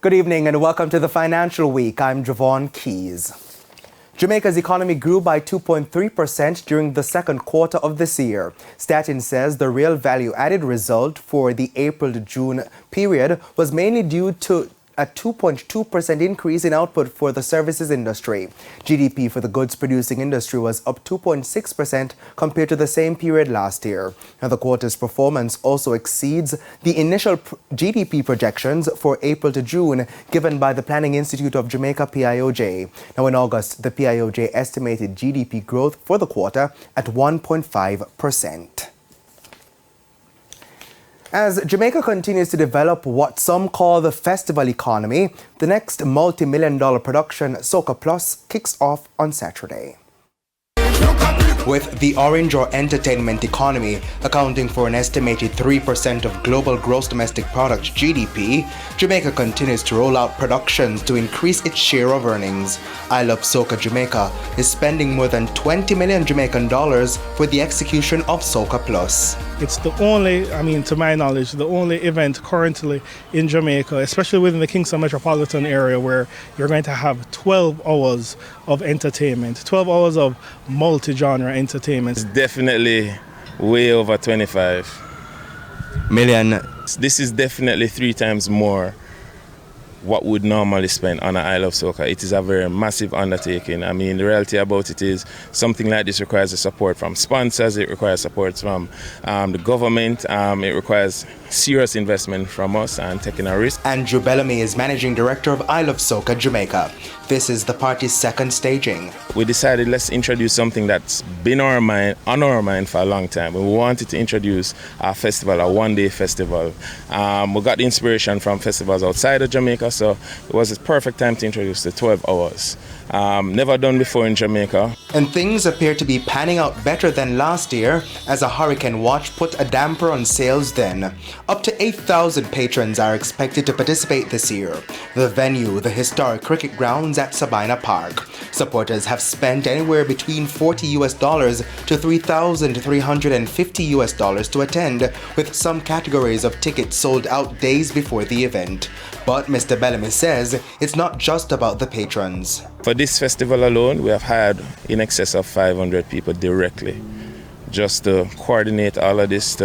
Good evening and welcome to the Financial Week. I'm Javon Keys. Jamaica's economy grew by 2.3% during the second quarter of this year. STATIN says the real value-added result for the April to June period was mainly due to a 2.2% increase in output for the services industry. GDP for the goods-producing industry was up 2.6% compared to the same period last year. Now, the quarter's performance also exceeds the initial GDP projections for April to June given by the Planning Institute of Jamaica, PIOJ. Now, in August, the PIOJ estimated GDP growth for the quarter at 1.5%. As Jamaica continues to develop what some call the festival economy, the next multi-million-dollar production, Soca Plus, kicks off on Saturday. With the orange or entertainment economy accounting for an estimated 3% of global gross domestic product (GDP), Jamaica continues to roll out productions to increase its share of earnings. I Love Soca Jamaica is spending more than 20 million Jamaican dollars for the execution of Soca Plus. It's the only, to my knowledge, the only event currently in Jamaica, especially within the Kingston metropolitan area, where you're going to have 12 hours of entertainment, 12 hours of multi-genre entertainment. It's definitely way over 25 million. This is definitely 3 times more what would normally spend on an I Love Soca. It is a very massive undertaking. The reality about it is something like this requires the support from sponsors, it requires support from the government, it requires serious investment from us and taking a risk. Andrew Bellamy is Managing Director of I Love Soca Jamaica. This is the party's second staging. We decided let's introduce something that's been on our mind for a long time. We wanted to introduce a festival, a one-day festival. We got the inspiration from festivals outside of Jamaica, so it was a perfect time to introduce the 12 hours. Never done before in Jamaica. And things appear to be panning out better than last year as a hurricane watch put a damper on sales then. Up to 8,000 patrons are expected to participate this year. The venue, the historic cricket grounds at Sabina Park. Supporters have spent anywhere between $40 to $3,350 to attend, with some categories of tickets sold out days before the event. But Mr. Bellamy says it's not just about the patrons. For this festival alone, we have hired in excess of 500 people directly just to coordinate all of this,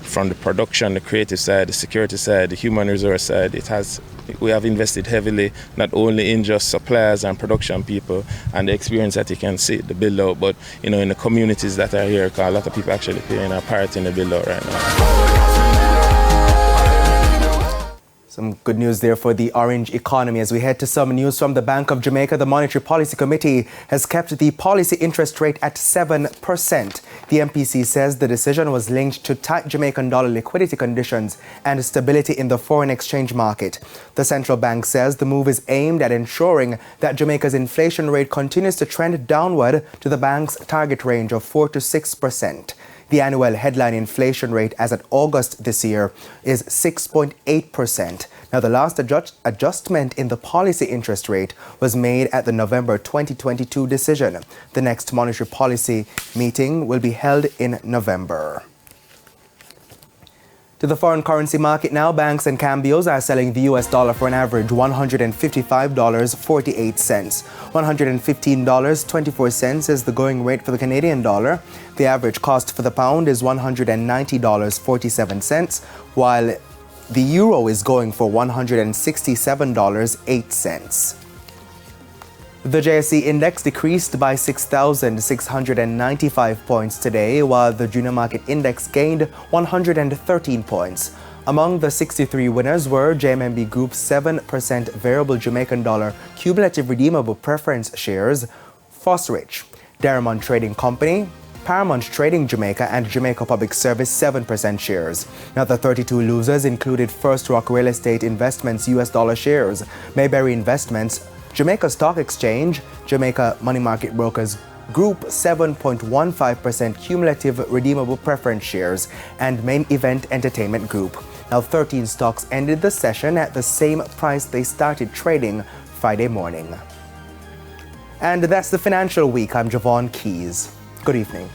from the production, the creative side, the security side, the human resource side. We have invested heavily not only in just suppliers and production people and the experience that you can see, the build out, but in the communities that are here, because a lot of people actually playing a part in the build out right now. Some good news there for the orange economy. As we head to some news from the Bank of Jamaica, the Monetary Policy Committee has kept the policy interest rate at 7%. The MPC says the decision was linked to tight Jamaican dollar liquidity conditions and stability in the foreign exchange market. The central bank says the move is aimed at ensuring that Jamaica's inflation rate continues to trend downward to the bank's target range of 4 to 6%. The annual headline inflation rate as at August this year is 6.8%. Now, the last adjustment in the policy interest rate was made at the November 2022 decision. The next monetary policy meeting will be held in November. To the foreign currency market now, banks and cambios are selling the US dollar for an average $155.48. $115.24 is the going rate for the Canadian dollar. The average cost for the pound is $190.47, while the euro is going for $167.08. The JSE index decreased by 6,695 points today, while the junior market index gained 113 points. Among the 63 winners were JMMB Group's 7% variable Jamaican dollar cumulative redeemable preference shares, Fosrich, Darramon Trading Company, Paramount Trading Jamaica, and Jamaica Public Service 7% shares. Now, the 32 losers included First Rock Real Estate Investments US dollar shares, Mayberry Investments, Jamaica Stock Exchange, Jamaica Money Market Brokers Group 7.15% cumulative redeemable preference shares, and Main Event Entertainment Group. Now, 13 stocks ended the session at the same price they started trading Friday morning. And that's the Financial Week. I'm Javon Keys. Good evening.